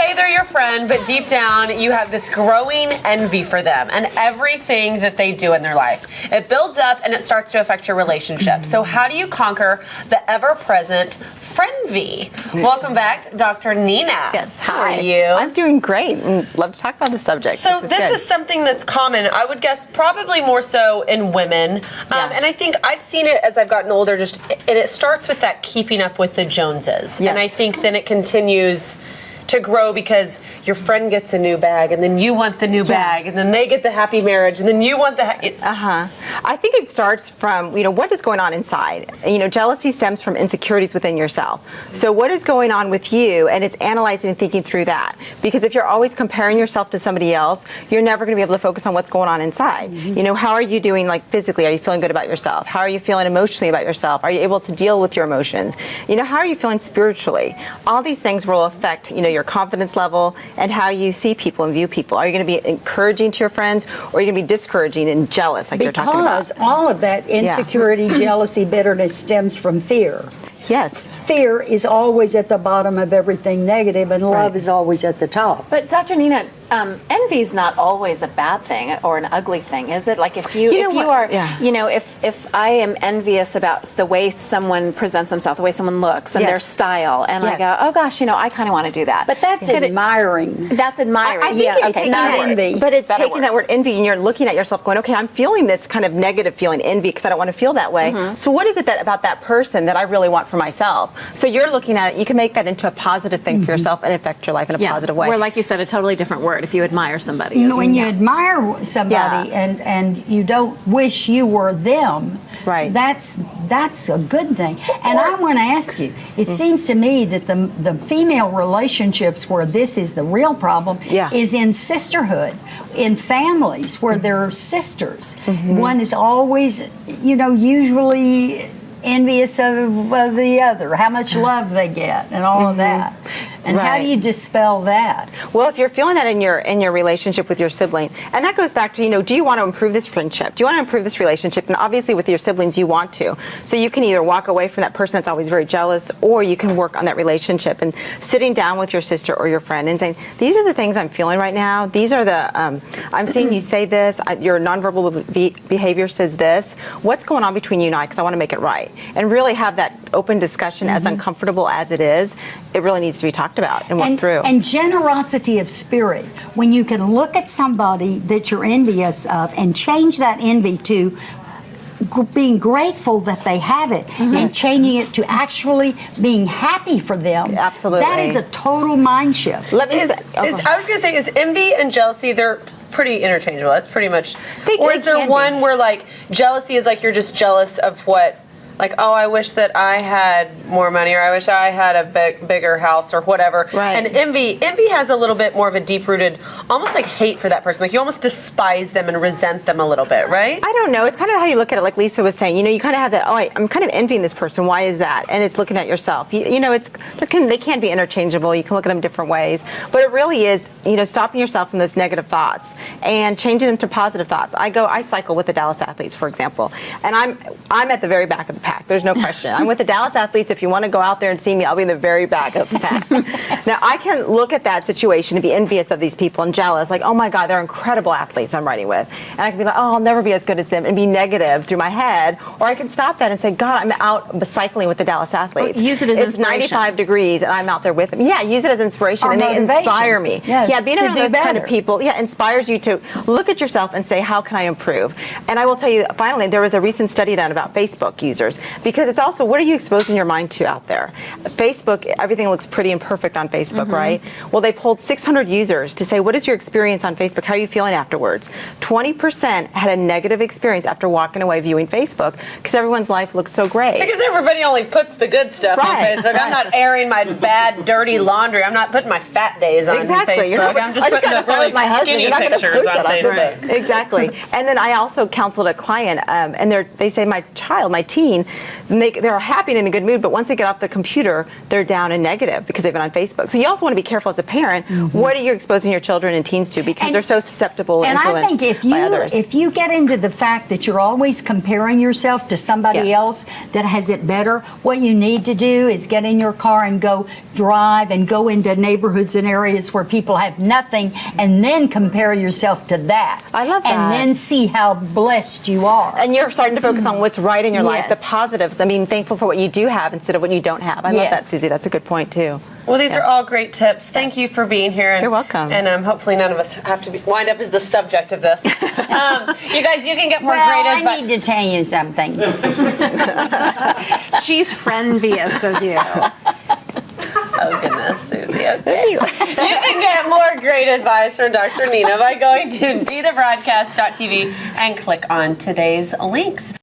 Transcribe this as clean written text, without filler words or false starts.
say they're your friend, but deep down you have this growing envy for them and everything that they do in their life. It builds up and it starts to affect your relationship. So how do you conquer the ever-present frienvy? Welcome back, Dr. Nina. Yes, hi. How are you? I'm doing great and love to talk about this subject. So this is something that's common, I would guess probably more so in women. And I think I've seen it as I've gotten older, and it starts with that keeping up with the Joneses. Yes. And I think then it continues to grow because your friend gets a new bag and then you want the new bag and then they get the happy marriage and then you want the I think it starts from, what is going on inside. Jealousy stems from insecurities within yourself. So what is going on with you, and it's analyzing and thinking through that. Because if you're always comparing yourself to somebody else, you're never going to be able to focus on what's going on inside. How are you doing physically? Are you feeling good about yourself? How are you feeling emotionally about yourself? Are you able to deal with your emotions? How are you feeling spiritually? All these things will affect, your confidence level and how you see people and view people. Are you going to be encouraging to your friends, or are you going to be discouraging and jealous like you're talking about? Because all of that insecurity, jealousy, bitterness stems from fear. Yes. Fear is always at the bottom of everything negative, and love is always at the top. But Dr. Nina, envy is not always a bad thing or an ugly thing, is it? Like if I am envious about the way someone presents themselves, the way someone looks, and their style, and I go, oh gosh, I kind of want to do that. But that's admiring. That's admiring. I think it's not envy. But it's taking that word envy, and you're looking at yourself going, okay, I'm feeling this kind of negative feeling, envy, because I don't want to feel that way. So what is it about that person that I really want for myself? So you're looking at it, you can make that into a positive thing for yourself and affect your life in a positive way. Or like you said, a totally different word if you admire somebody. When you admire somebody and you don't wish you were them, that's a good thing. And I want to ask you, it seems to me that the female relationships where this is the real problem is in sisterhood, in families where there are sisters. One is always, usually envious of the other, how much love they get, and all of that. And how do you dispel that? Well, if you're feeling that in your relationship with your sibling, and that goes back to, do you want to improve this friendship? Do you want to improve this relationship? And obviously with your siblings, you want to. So you can either walk away from that person that's always very jealous, or you can work on that relationship and sitting down with your sister or your friend and saying, these are the things I'm feeling right now. These are the, I'm seeing you say this, your nonverbal behavior says this. What's going on between you and I? Because I want to make it right. And really have that open discussion, as uncomfortable as it is, it really needs to be talked about and worked through. And generosity of spirit, when you can look at somebody that you're envious of and change that envy to being grateful that they have it and changing it to actually being happy for them. Absolutely. That is a total mind shift. I was going to say, is envy and jealousy, they're pretty interchangeable. That's pretty much. Or is there one where jealousy is you're just jealous of what? Oh, I wish that I had more money, or I wish I had a bigger house, or whatever. Right. And envy has a little bit more of a deep-rooted, almost like hate for that person. You almost despise them and resent them a little bit, right? I don't know. It's kind of how you look at it, like Lisa was saying. You kind of have that, I'm kind of envying this person. Why is that? And it's looking at yourself. They can be interchangeable. You can look at them different ways. But it really is, stopping yourself from those negative thoughts and changing them to positive thoughts. I cycle with the Dallas Athletes, for example. And I'm at the very back of the pack. There's no question. I'm with the Dallas Athletes. If you want to go out there and see me, I'll be in the very back of the pack. Now, I can look at that situation and be envious of these people and jealous, oh my God, they're incredible athletes I'm riding with. And I can be like, oh, I'll never be as good as them, and be negative through my head. Or I can stop that and say, God, I'm out cycling with the Dallas Athletes. Use it as inspiration. It's 95 degrees and I'm out there with them. Yeah, use it as inspiration. Or and motivation. They inspire me. Yes, being around those kind of people, inspires you to look at yourself and say, how can I improve? And I will tell you, finally, there was a recent study done about Facebook users, because it's also, what are you exposing your mind to out there? Facebook, everything looks pretty and perfect on Facebook, right? Well, they polled 600 users to say, what is your experience on Facebook? How are you feeling afterwards? 20% had a negative experience after walking away viewing Facebook, because everyone's life looks so great. Because everybody only puts the good stuff on Facebook. I'm not airing my bad, dirty laundry. I'm not putting my fat days on Facebook. I'm just putting the really skinny pictures on Facebook. Exactly. And then I also counseled a client, and they say my teen and they're happy and in a good mood, but once they get off the computer, they're down and negative because they've been on Facebook. So you also want to be careful as a parent. What are you exposing your children and teens to, because they're so susceptible and influenced I think by others. if you get into the fact that you're always comparing yourself to somebody else that has it better, what you need to do is get in your car and go drive and go into neighborhoods and areas where people have nothing, and then compare yourself to that. I love that. And then see how blessed you are. And you're starting to focus on what's right in your life, the Yes. positives. I mean, thankful for what you do have instead of what you don't have. I love that, Susie. That's a good point, too. Well, these are all great tips. Thank you for being here. And, You're welcome. And hopefully none of us have to wind up as the subject of this. You guys, you can get more Well, great advice. I need to tell you something. She's friendliest of you. Oh, goodness, Susie. Okay. You can get more great advice from Dr. Nina by going to bethebroadcast.tv and click on today's links.